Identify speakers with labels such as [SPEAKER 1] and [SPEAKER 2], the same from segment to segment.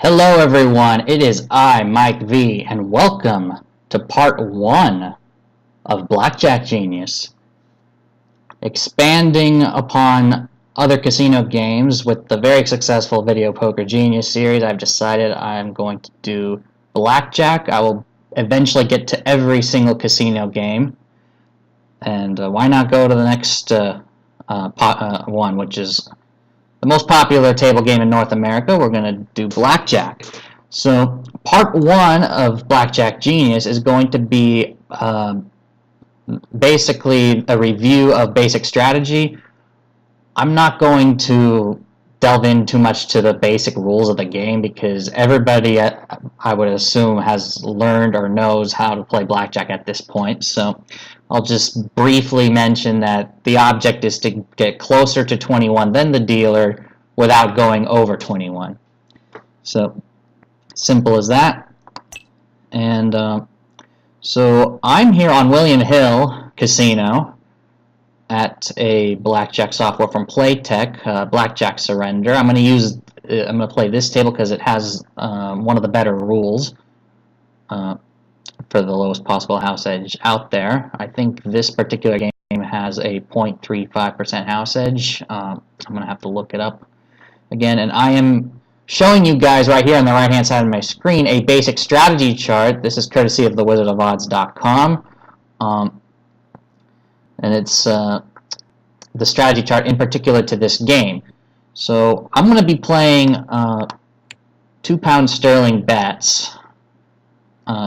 [SPEAKER 1] Hello everyone, it is I, Mike V, and welcome to part 1 of Blackjack Genius. Expanding upon other casino games with the very successful Video Poker Genius series, I've decided I'm going to do Blackjack. I will eventually get to every single casino game, and why not go to the next one, which is the most popular table game in North America. We're going to do Blackjack. So part 1 of Blackjack Genius is going to be basically a review of basic strategy. I'm not going to delve in too much to the basic rules of the game because everybody, I would assume, has learned or knows how to play Blackjack at this point. So I'll just briefly mention that the object is to get closer to 21 than the dealer without going over 21. So simple as that. And so I'm here on William Hill Casino at a Blackjack software from Playtech, Blackjack Surrender. I'm going to play this table because it has one of the better rules for the lowest possible house edge out there. I think this particular game has a 0.35% house edge. I'm going to have to look it up again. And I am showing you guys right here on the right hand side of my screen a basic strategy chart. This is courtesy of thewizardofodds.com. And it's the strategy chart in particular to this game. So I'm going to be playing £2 sterling bets,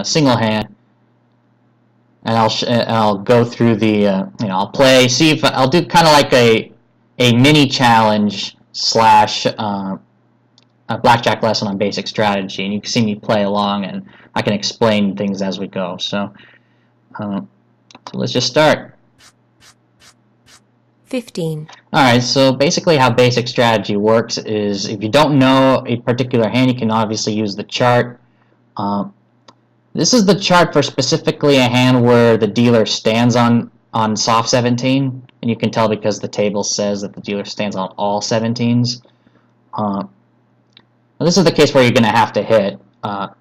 [SPEAKER 1] single hand. And I'll go through the I'll play, see if I'll do kind of like a mini challenge slash a blackjack lesson on basic strategy, and you can see me play along, and I can explain things as we go. So let's just start.
[SPEAKER 2] 15.
[SPEAKER 1] Alright, so basically how basic strategy works is if you don't know a particular hand, you can obviously use the chart. This is the chart for specifically a hand where the dealer stands on soft 17, and you can tell because the table says that the dealer stands on all 17s. This is the case where you're going to have to hit.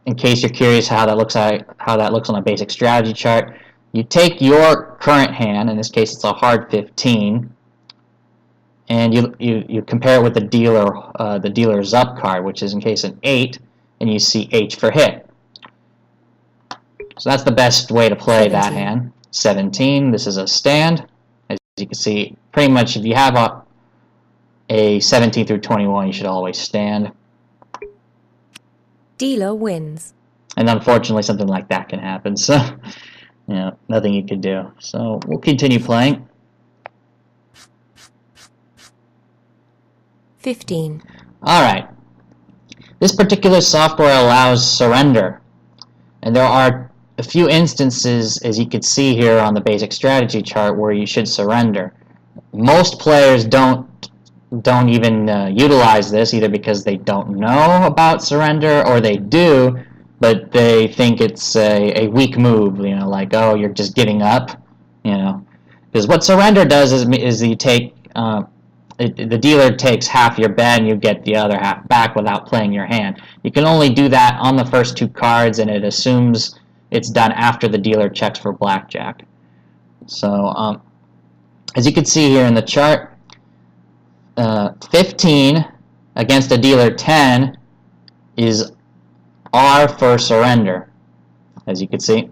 [SPEAKER 1] In case you're curious how that looks on a basic strategy chart, you take your current hand, in this case it's a hard 15, and you compare it with the dealer's up card, which is in case an 8, and you see H for hit. So that's the best way to play
[SPEAKER 2] 17.
[SPEAKER 1] that hand. 17, this is a stand. As you can see, pretty much if you have a 17 through 21, you should always stand.
[SPEAKER 2] Dealer wins.
[SPEAKER 1] And unfortunately, something like that can happen, so nothing you can do. So we'll continue playing.
[SPEAKER 2] 15.
[SPEAKER 1] Alright. This particular software allows surrender. And there are a few instances, as you can see here on the basic strategy chart, where you should surrender. Most players don't even utilize this, either because they don't know about surrender, or they do, but they think it's a weak move, like, oh, you're just giving up, Because what surrender does is you take, the dealer takes half your bet and you get the other half back without playing your hand. You can only do that on the first 2 cards, and it assumes it's done after the dealer checks for blackjack. So, as you can see here in the chart, 15 against a dealer 10 is R for surrender, as you can see.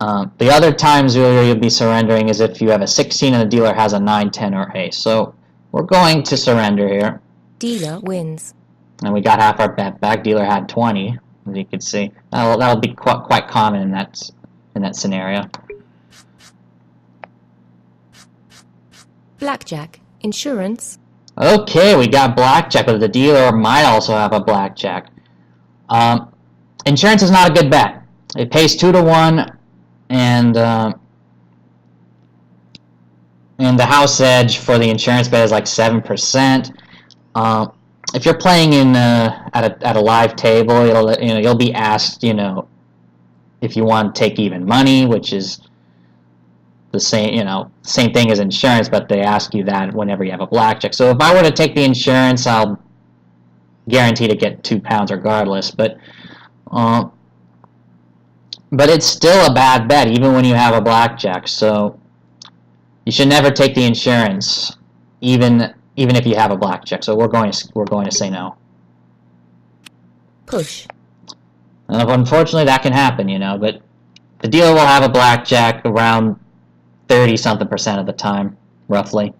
[SPEAKER 1] The other times where you'll be surrendering is if you have a 16 and the dealer has a 9, 10, or ace. So we're going to surrender here.
[SPEAKER 2] Dealer wins.
[SPEAKER 1] And we got half our bet back. Dealer had 20, as you can see. That'll be quite common in that scenario.
[SPEAKER 2] Blackjack Insurance.
[SPEAKER 1] Okay, we got blackjack, but the dealer might also have a blackjack. Insurance is not a good bet. It pays 2 to 1, and the house edge for the insurance bet is like 7%. If you're playing at a live table, you'll be asked, if you want to take even money, which is the same thing as insurance, but they ask you that whenever you have a blackjack. So if I were to take the insurance, I'll guaranteed to get 2 pounds regardless, but it's still a bad bet even when you have a blackjack. So you should never take the insurance, even if you have a blackjack. So we're going to say no.
[SPEAKER 2] Push.
[SPEAKER 1] Unfortunately, that can happen, you know, but the dealer will have a blackjack around 30-something% of the time, roughly.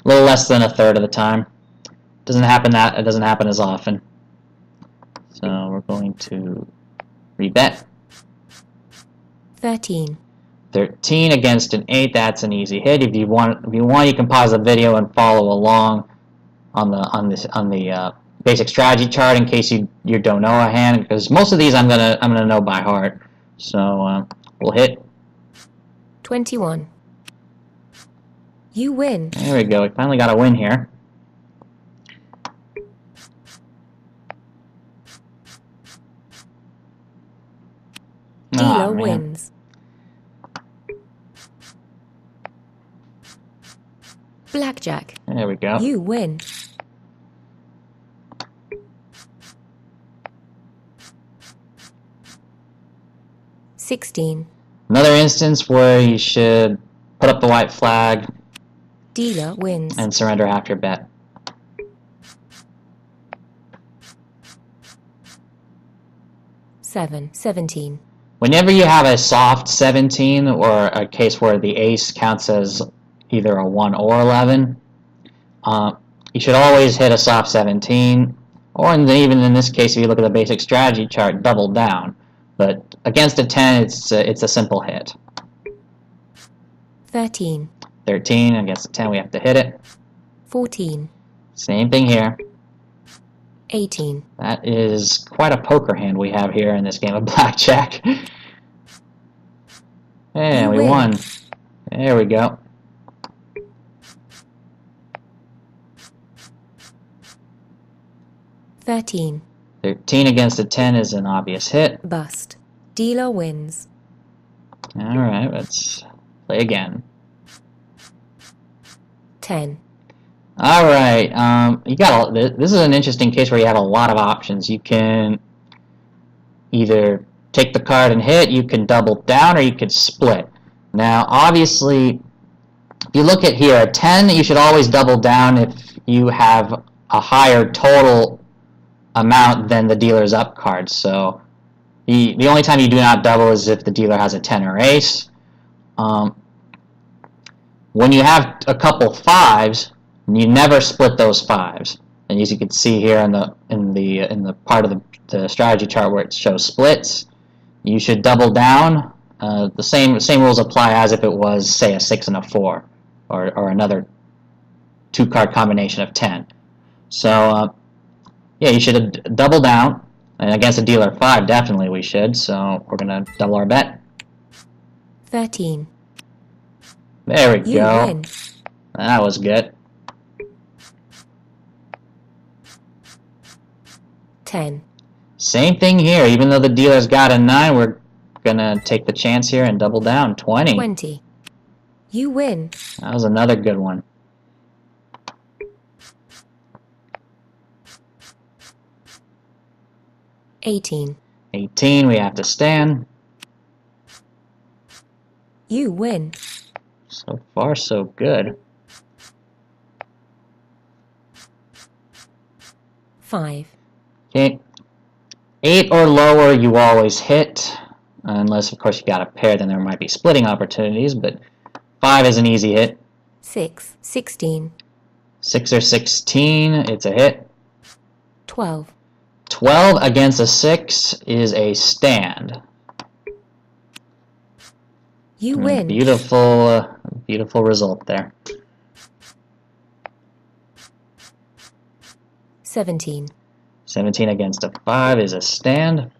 [SPEAKER 1] A little less than a third of the time. It doesn't happen as often. So we're going to rebet.
[SPEAKER 2] 13.
[SPEAKER 1] 13 against an 8. That's an easy hit. If you want, you can pause the video and follow along on the basic strategy chart in case you don't know a hand, because most of these I'm gonna know by heart. So we'll hit
[SPEAKER 2] 21. You win.
[SPEAKER 1] There we go. We finally got a win here.
[SPEAKER 2] Dealer wins. Blackjack.
[SPEAKER 1] There we go.
[SPEAKER 2] You win. $16.
[SPEAKER 1] Another instance where you should put up the white flag.
[SPEAKER 2] Dealer wins.
[SPEAKER 1] And surrender half your bet.
[SPEAKER 2] $17.
[SPEAKER 1] Whenever you have a soft 17 or a case where the ace counts as either a 1 or 11, you should always hit a soft 17, or even in this case, if you look at the basic strategy chart, double down. But against a 10, it's a simple hit.
[SPEAKER 2] 13.
[SPEAKER 1] 13 against a 10, we have to hit it.
[SPEAKER 2] 14.
[SPEAKER 1] Same thing here.
[SPEAKER 2] 18.
[SPEAKER 1] That is quite a poker hand we have here in this game of blackjack. And we won. There we go.
[SPEAKER 2] $13.
[SPEAKER 1] 13 against a 10 is an obvious hit.
[SPEAKER 2] Bust. Dealer wins.
[SPEAKER 1] Alright, let's play again.
[SPEAKER 2] 10.
[SPEAKER 1] Alright, this is an interesting case where you have a lot of options. You can either take the card and hit, you can double down, or you could split. Now, obviously, if you look at here, a 10, you should always double down if you have a higher total amount than the dealer's up card. So the only time you do not double is if the dealer has a 10 or ace. When you have a couple 5s, you never split those 5s. And as you can see here in the part of the strategy chart where it shows splits, you should double down. The same rules apply as if it was, say, a 6 and a 4, or another 2-card combination of 10. So yeah, you should double down, and against a dealer 5, definitely we should. So we're gonna double our bet.
[SPEAKER 2] 13.
[SPEAKER 1] There we
[SPEAKER 2] You
[SPEAKER 1] go.
[SPEAKER 2] win.
[SPEAKER 1] That was good.
[SPEAKER 2] 10.
[SPEAKER 1] Same thing here. Even though the dealer's got a 9, we're gonna take the chance here and double down. 20.
[SPEAKER 2] 20. You win.
[SPEAKER 1] That was another good one.
[SPEAKER 2] 18.
[SPEAKER 1] 18, we have to stand.
[SPEAKER 2] You win.
[SPEAKER 1] So far, so good.
[SPEAKER 2] 5.
[SPEAKER 1] Okay. 8 or lower, you always hit. Unless, of course, you got a pair, then there might be splitting opportunities, but 5 is an easy hit.
[SPEAKER 2] 6. 16.
[SPEAKER 1] 6 or 16, it's a hit.
[SPEAKER 2] 12.
[SPEAKER 1] 12 against a 6 is a stand.
[SPEAKER 2] You win.
[SPEAKER 1] Beautiful, beautiful result there.
[SPEAKER 2] 17.
[SPEAKER 1] 17 against a 5 is a stand.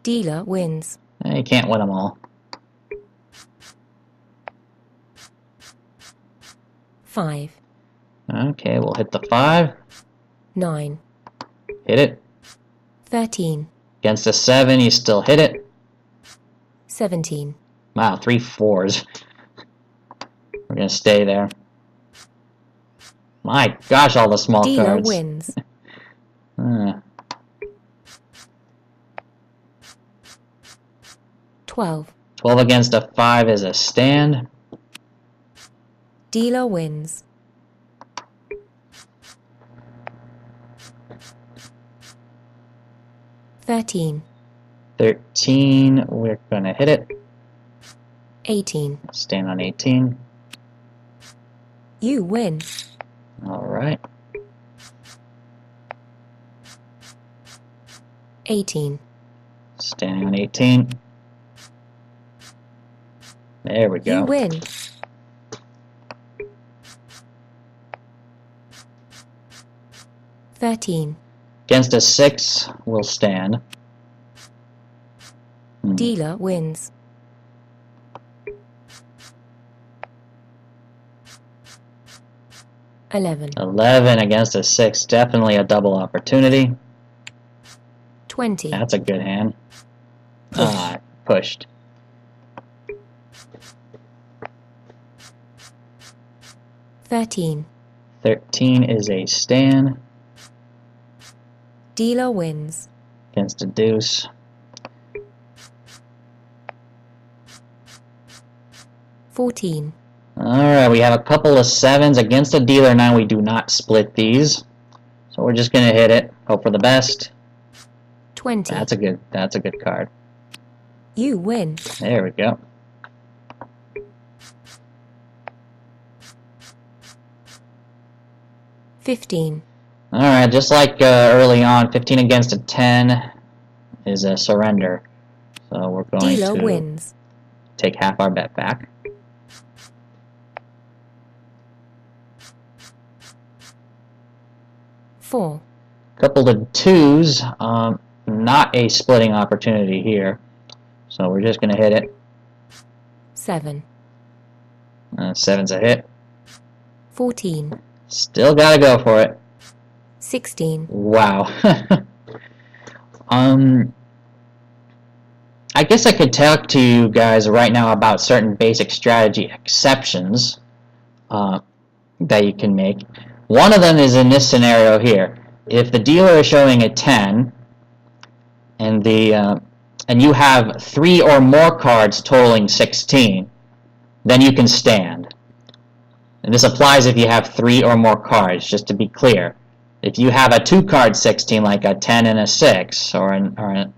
[SPEAKER 2] Dealer wins.
[SPEAKER 1] You can't win them all.
[SPEAKER 2] 5.
[SPEAKER 1] Okay, we'll hit the 5.
[SPEAKER 2] 9.
[SPEAKER 1] Hit it.
[SPEAKER 2] 13.
[SPEAKER 1] Against a 7, you still hit it.
[SPEAKER 2] 17.
[SPEAKER 1] Wow, 3 4s. We're going to stay there. My gosh, all the small
[SPEAKER 2] Dealer
[SPEAKER 1] cards.
[SPEAKER 2] wins.
[SPEAKER 1] Uh,
[SPEAKER 2] 12.
[SPEAKER 1] 12 against a 5 is a stand.
[SPEAKER 2] Dealer wins. 13.
[SPEAKER 1] 13, we're going to hit it.
[SPEAKER 2] 18.
[SPEAKER 1] Stand on 18.
[SPEAKER 2] You win.
[SPEAKER 1] All right.
[SPEAKER 2] 18.
[SPEAKER 1] Standing on 18. There we go.
[SPEAKER 2] You win. 13.
[SPEAKER 1] Against a 6, we'll stand.
[SPEAKER 2] Dealer wins. 11.
[SPEAKER 1] 11 against a 6, definitely a double opportunity.
[SPEAKER 2] 20.
[SPEAKER 1] That's a good hand. Ah, pushed.
[SPEAKER 2] 13.
[SPEAKER 1] 13 is a stand
[SPEAKER 2] Dealer wins.
[SPEAKER 1] against a deuce.
[SPEAKER 2] 14.
[SPEAKER 1] Alright, we have a couple of 7s against a dealer now. We do not split these. So we're just going to hit it. Hope for the best.
[SPEAKER 2] 20.
[SPEAKER 1] That's a good card.
[SPEAKER 2] You win.
[SPEAKER 1] There we go.
[SPEAKER 2] 15.
[SPEAKER 1] Alright, just like early on, 15 against a 10 is a surrender. So we're going
[SPEAKER 2] Dealer
[SPEAKER 1] to
[SPEAKER 2] wins.
[SPEAKER 1] take half our bet back.
[SPEAKER 2] 4.
[SPEAKER 1] Couple of 2s, not a splitting opportunity here. So we're just going to hit it.
[SPEAKER 2] 7.
[SPEAKER 1] 7's a hit.
[SPEAKER 2] 14.
[SPEAKER 1] Still got to go for it.
[SPEAKER 2] 16.
[SPEAKER 1] Wow. I guess I could talk to you guys right now about certain basic strategy exceptions that you can make. One of them is in this scenario here. If the dealer is showing a 10 and you have 3 or more cards totaling 16, then you can stand. And this applies if you have 3 or more cards, just to be clear. If you have a 2-card 16, like a 10 and a 6, or a 9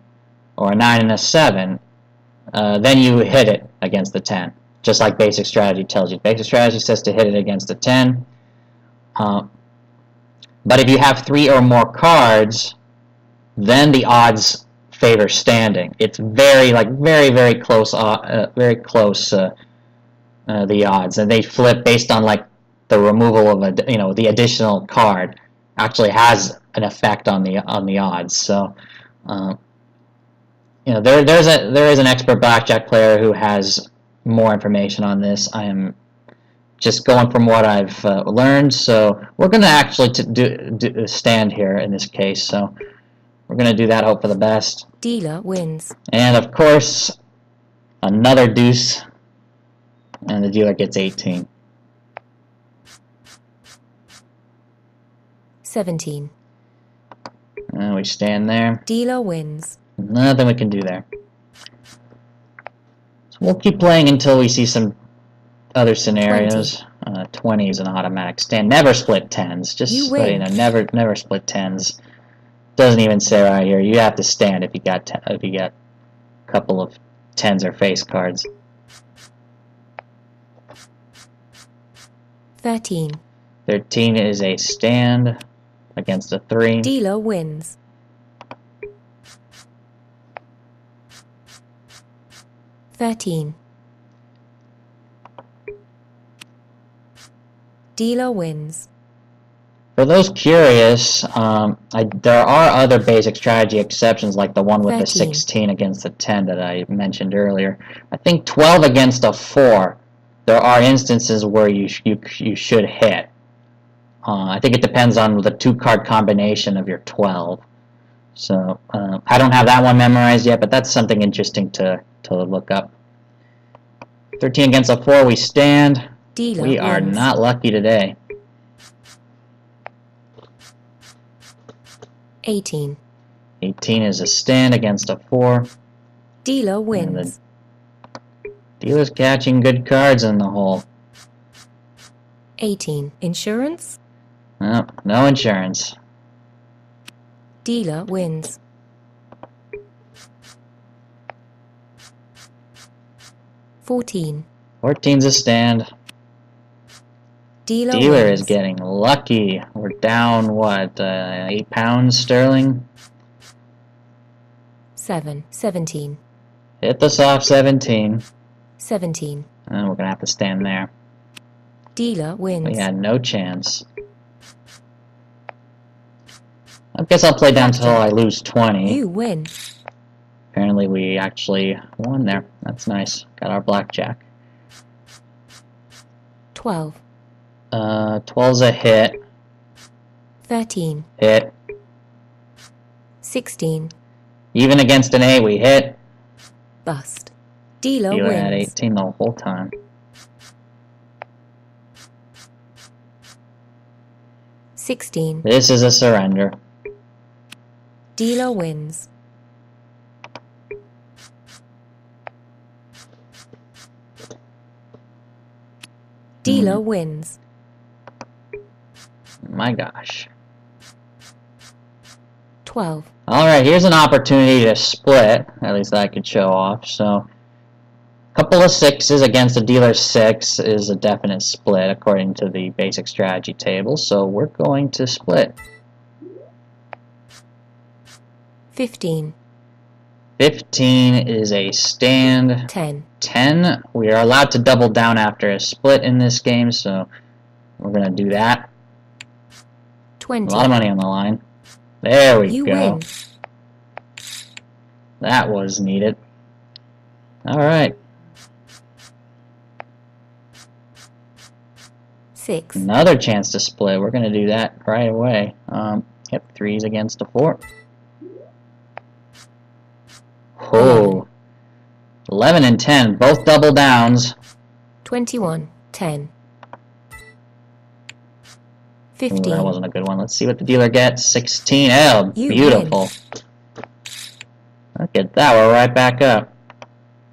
[SPEAKER 1] and a 7, then you hit it against the 10, just like basic strategy tells you. Basic strategy says to hit it against the 10. But if you have 3 or more cards, then the odds favor standing. It's very close, the odds, and they flip based on like the removal of the additional card actually has an effect on the odds. So there is an expert blackjack player who has more information on this. I am just going from what I've learned, so we're going to actually do stand here in this case. So we're going to do that. Hope for the best.
[SPEAKER 2] Dealer wins.
[SPEAKER 1] And of course, another deuce, and the dealer gets 18.
[SPEAKER 2] 17.
[SPEAKER 1] And we stand there.
[SPEAKER 2] Dealer wins.
[SPEAKER 1] Nothing we can do there. So we'll keep playing until we see some other scenarios. 20 is an automatic stand. Never split 10s. Just
[SPEAKER 2] You
[SPEAKER 1] so
[SPEAKER 2] win.
[SPEAKER 1] you know, never split 10s. Doesn't even say right here. You have to stand if you got a couple of 10s or face cards.
[SPEAKER 2] 13.
[SPEAKER 1] 13 is a stand against a 3.
[SPEAKER 2] Dealer wins. 13. Dealer wins.
[SPEAKER 1] For those curious, there are other basic strategy exceptions, like the one with
[SPEAKER 2] 13.
[SPEAKER 1] the 16 against the 10 that I mentioned earlier. I think 12 against a 4, there are instances where you should hit. I think it depends on the 2-card combination of your 12. So I don't have that one memorized yet, but that's something interesting to look up. 13 against a 4, we stand.
[SPEAKER 2] Dealer
[SPEAKER 1] We are
[SPEAKER 2] wins.
[SPEAKER 1] not lucky today.
[SPEAKER 2] 18.
[SPEAKER 1] 18 is a stand against a 4.
[SPEAKER 2] Dealer wins.
[SPEAKER 1] Dealer's catching good cards in the hole.
[SPEAKER 2] 18. Insurance.
[SPEAKER 1] No, no insurance.
[SPEAKER 2] Dealer wins. 14.
[SPEAKER 1] 14's a stand.
[SPEAKER 2] Dealer
[SPEAKER 1] Dealer
[SPEAKER 2] wins.
[SPEAKER 1] is getting lucky. We're down, what, 8 pounds sterling?
[SPEAKER 2] 17.
[SPEAKER 1] Hit the soft 17.
[SPEAKER 2] 17.
[SPEAKER 1] And we're going to have to stand there.
[SPEAKER 2] Dealer wins.
[SPEAKER 1] We had no chance. I guess I'll play down till I lose 20.
[SPEAKER 2] You win.
[SPEAKER 1] Apparently we actually won there. That's nice. Got our blackjack.
[SPEAKER 2] 12.
[SPEAKER 1] 12's a hit.
[SPEAKER 2] 13.
[SPEAKER 1] Hit.
[SPEAKER 2] 16.
[SPEAKER 1] Even against an 8 we hit.
[SPEAKER 2] Bust. Dealer
[SPEAKER 1] Dealer
[SPEAKER 2] wins.
[SPEAKER 1] had 18 the whole time.
[SPEAKER 2] 16.
[SPEAKER 1] This is a surrender.
[SPEAKER 2] Dealer wins. Dealer wins.
[SPEAKER 1] My gosh.
[SPEAKER 2] 12.
[SPEAKER 1] Alright, here's an opportunity to split. At least I could show off. So, a couple of 6s against a dealer 6 is a definite split according to the basic strategy table. So, we're going to split.
[SPEAKER 2] 15.
[SPEAKER 1] 15 is a stand.
[SPEAKER 2] 10.
[SPEAKER 1] 10, we are allowed to double down after a split in this game, so we're going to do that.
[SPEAKER 2] 20.
[SPEAKER 1] A lot of money on the line. There we
[SPEAKER 2] You
[SPEAKER 1] go.
[SPEAKER 2] win.
[SPEAKER 1] That was needed. Alright.
[SPEAKER 2] 6.
[SPEAKER 1] Another chance to split. We're going to do that right away. Yep, 3's against a 4. Oh. 11 and 10, both double downs.
[SPEAKER 2] 21. 10. 15.
[SPEAKER 1] Ooh, that wasn't a good one. Let's see what the dealer gets. 16. Oh,
[SPEAKER 2] You
[SPEAKER 1] beautiful. Look at that. We're right back up.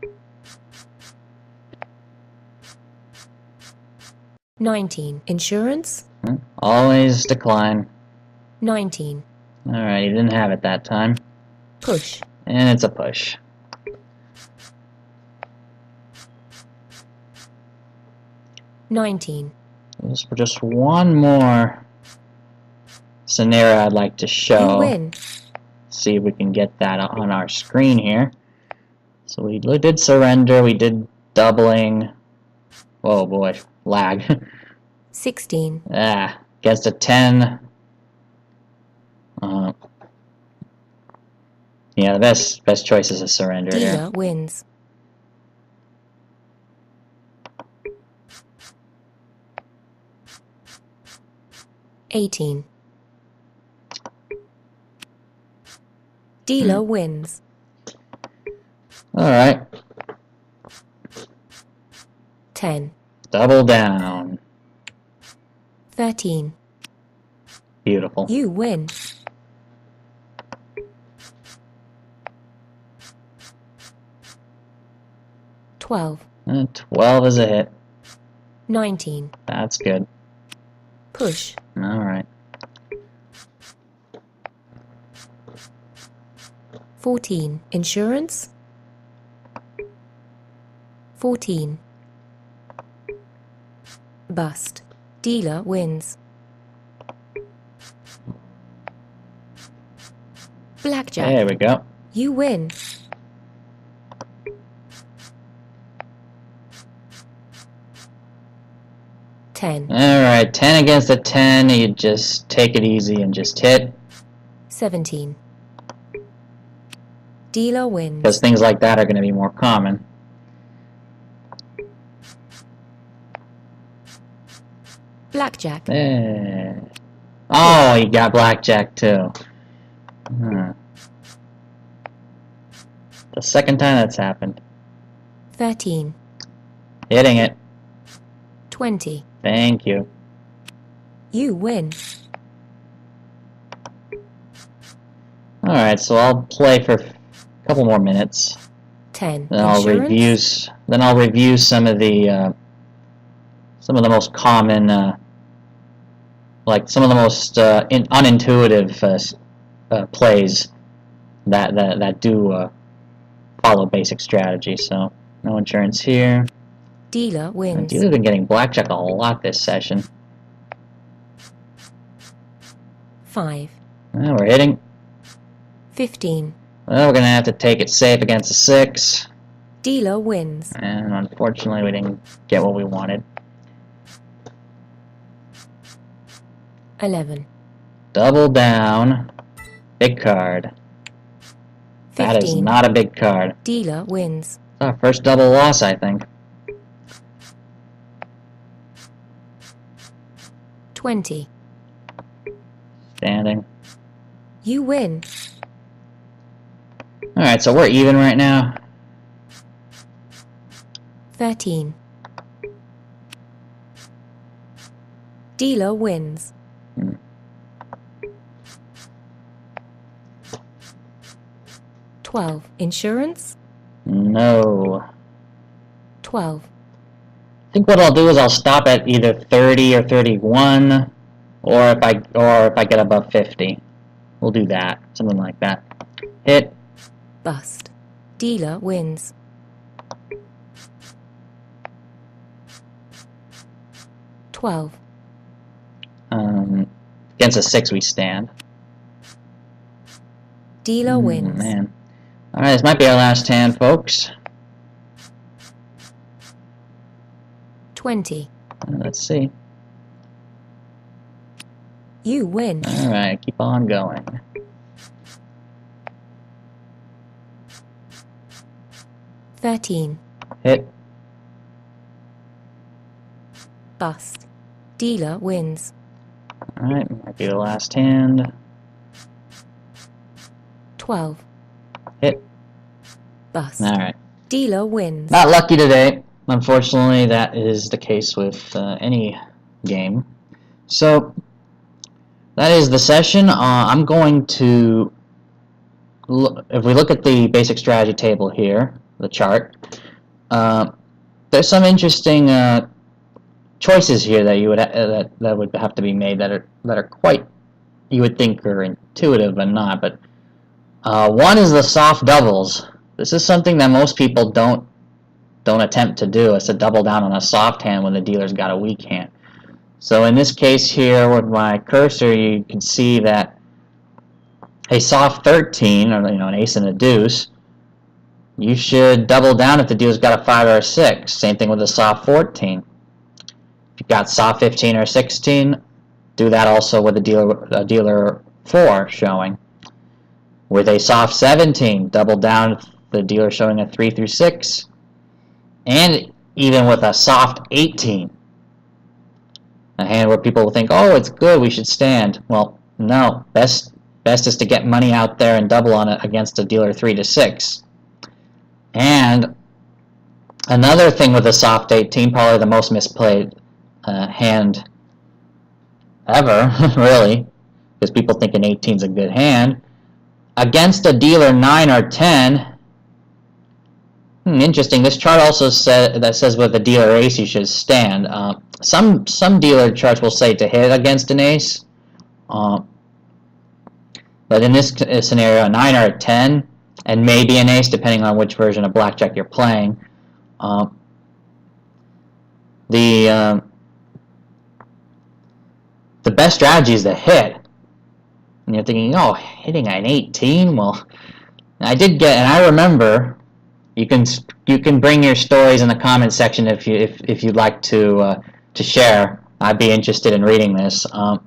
[SPEAKER 2] win. 19. Insurance.
[SPEAKER 1] Always decline.
[SPEAKER 2] 19.
[SPEAKER 1] Alright, he didn't have it that time.
[SPEAKER 2] Push.
[SPEAKER 1] And it's a push.
[SPEAKER 2] 19.
[SPEAKER 1] Just one more scenario I'd like to show.
[SPEAKER 2] You win.
[SPEAKER 1] See if we can get that on our screen here. So we did surrender, we did doubling. Oh boy, lag.
[SPEAKER 2] 16.
[SPEAKER 1] Against a 10. Yeah, the best choice is a surrender
[SPEAKER 2] Dealer
[SPEAKER 1] here.
[SPEAKER 2] wins. 18. Dealer wins.
[SPEAKER 1] Alright,
[SPEAKER 2] 10.
[SPEAKER 1] double down.
[SPEAKER 2] 13.
[SPEAKER 1] Beautiful.
[SPEAKER 2] You win. 12.
[SPEAKER 1] 12 is a hit.
[SPEAKER 2] 19.
[SPEAKER 1] That's good.
[SPEAKER 2] Push.
[SPEAKER 1] Alright.
[SPEAKER 2] 14. Insurance. 14. Bust. Dealer wins. Blackjack.
[SPEAKER 1] There we go.
[SPEAKER 2] You win. 10.
[SPEAKER 1] Alright, 10 against a 10, you just take it easy and just hit.
[SPEAKER 2] 17. Dealer wins.
[SPEAKER 1] Because things like that are going to be more common.
[SPEAKER 2] Blackjack.
[SPEAKER 1] There. Oh, you got blackjack too. The second time that's happened.
[SPEAKER 2] 13.
[SPEAKER 1] Hitting it.
[SPEAKER 2] 20.
[SPEAKER 1] Thank you.
[SPEAKER 2] You win.
[SPEAKER 1] Alright, so I'll play for a couple more minutes.
[SPEAKER 2] 10.
[SPEAKER 1] Then I'll review some of the most common, like some of the most unintuitive plays that do follow basic strategy. So no insurance here.
[SPEAKER 2] Dealer wins.
[SPEAKER 1] Dealer's been getting blackjack a lot this session.
[SPEAKER 2] 5.
[SPEAKER 1] Well, we're hitting.
[SPEAKER 2] 15.
[SPEAKER 1] Well, we're gonna have to take it safe against a 6.
[SPEAKER 2] Dealer wins.
[SPEAKER 1] And unfortunately, we didn't get what we wanted.
[SPEAKER 2] 11.
[SPEAKER 1] Double down. Big card.
[SPEAKER 2] 15.
[SPEAKER 1] That is not a big card.
[SPEAKER 2] Dealer wins.
[SPEAKER 1] It's our first double loss, I think.
[SPEAKER 2] 20.
[SPEAKER 1] Standing.
[SPEAKER 2] You win.
[SPEAKER 1] Alright, so we're even right now.
[SPEAKER 2] 13. Dealer wins. 12. Insurance?
[SPEAKER 1] No.
[SPEAKER 2] 12.
[SPEAKER 1] I think what I'll do is I'll stop at either 30 or 31, or if I get above 50. We'll do that. Something like that. Hit.
[SPEAKER 2] Bust. Dealer wins. 12.
[SPEAKER 1] Against a 6 we stand.
[SPEAKER 2] Dealer wins.
[SPEAKER 1] Man. Alright, this might be our last hand, folks.
[SPEAKER 2] 20.
[SPEAKER 1] Let's see.
[SPEAKER 2] You win.
[SPEAKER 1] Alright, keep on going.
[SPEAKER 2] 13.
[SPEAKER 1] Hit.
[SPEAKER 2] Bust. Dealer wins.
[SPEAKER 1] Alright, might be the last hand.
[SPEAKER 2] 12.
[SPEAKER 1] Hit.
[SPEAKER 2] Bust.
[SPEAKER 1] Alright.
[SPEAKER 2] Dealer wins.
[SPEAKER 1] Not lucky today. Unfortunately, that is the case with any game. So, that is the session. I'm going to, if we look at the basic strategy table here, the chart, there's some interesting choices here that you would that would have to be made that are quite, you would think are intuitive but not. But one is the soft doubles. This is something that most people don't attempt to do. It's to double down on a soft hand when the dealer's got a weak hand. So in this case here with my cursor, you can see that a soft 13, or an ace and a deuce, you should double down if the dealer's got a 5 or a 6. Same thing with a soft 14. If you've got soft 15 or 16, do that also with a dealer 4 showing. With a soft 17, double down if the dealer showing a 3 through 6. And even with a soft 18. A hand where people will think, oh, it's good, we should stand. Well, no. Best is to get money out there and double on it against a dealer 3 to 6. And another thing with a soft 18, probably the most misplayed hand ever, really, because people think an 18 is a good hand. Against a dealer 9 or 10, interesting. This chart also says with a dealer ace you should stand. Some dealer charts will say to hit against an ace, but in this scenario, a 9 or a 10, and maybe an ace, depending on which version of blackjack you're playing. The best strategy is to hit. And you're thinking, oh, hitting an 18? Well, I did get, and I remember. You can bring your stories in the comment section if you'd like to share. I'd be interested in reading this. I've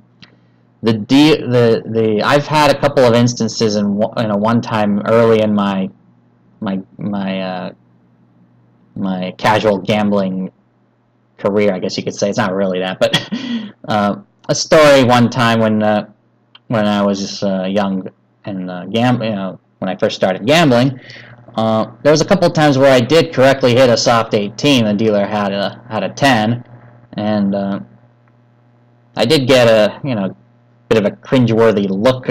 [SPEAKER 1] had a couple of instances in one time early in my casual gambling career, I guess you could say. It's not really that, but a story one time when I was young and when I first started gambling. There was a couple of times where I did correctly hit a soft 18. The dealer had a 10, and I did get bit of a cringeworthy look,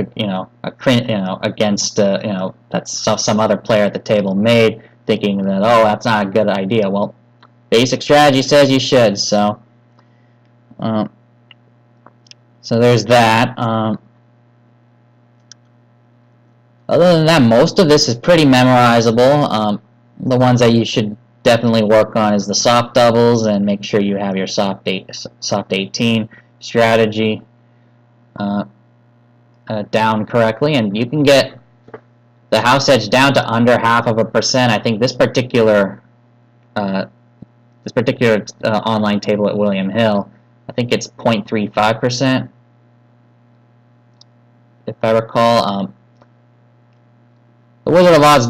[SPEAKER 1] against that some other player at the table made, thinking that, oh, that's not a good idea. Well, basic strategy says you should. So there's that. Other than that, most of this is pretty memorizable. The ones that you should definitely work on is the soft doubles, and make sure you have your soft 18 strategy down correctly, and you can get the house edge down to under 0.5%. I think this particular online table at William Hill, I think it's 0.35%, if I recall. The Wizard of Odds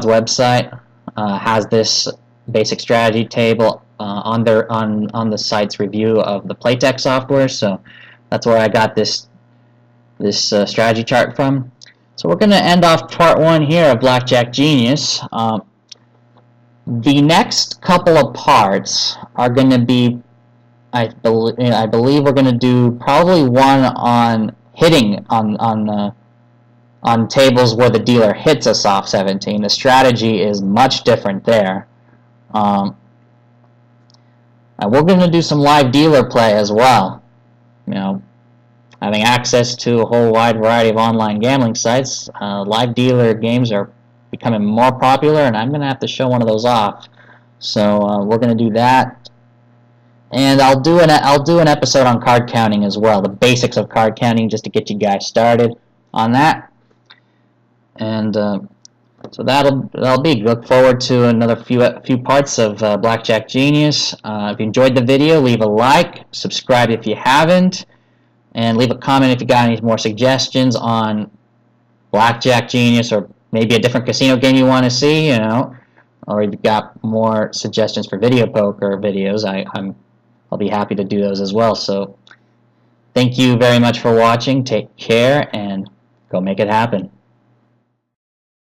[SPEAKER 1] website has this basic strategy table on the site's review of the Playtech software, so that's where I got this strategy chart from. So we're going to end off part 1 here of Blackjack Genius. The next couple of parts are going to be, I believe we're going to do probably one on hitting on tables where the dealer hits a soft 17. The strategy is much different there. And we're going to do some live dealer play as well. Having access to a whole wide variety of online gambling sites, live dealer games are becoming more popular, and I'm going to have to show one of those off. So we're going to do that, and I'll do an episode on card counting as well, the basics of card counting, just to get you guys started on that. And so that'll be. Look forward to another few parts of Blackjack Genius. If you enjoyed the video, leave a like, subscribe if you haven't. And leave a comment if you got any more suggestions on Blackjack Genius, or maybe a different casino game you want to see, or if you've got more suggestions for video poker videos. I'll be happy to do those as well. So thank you very much for watching. Take care and go make it happen.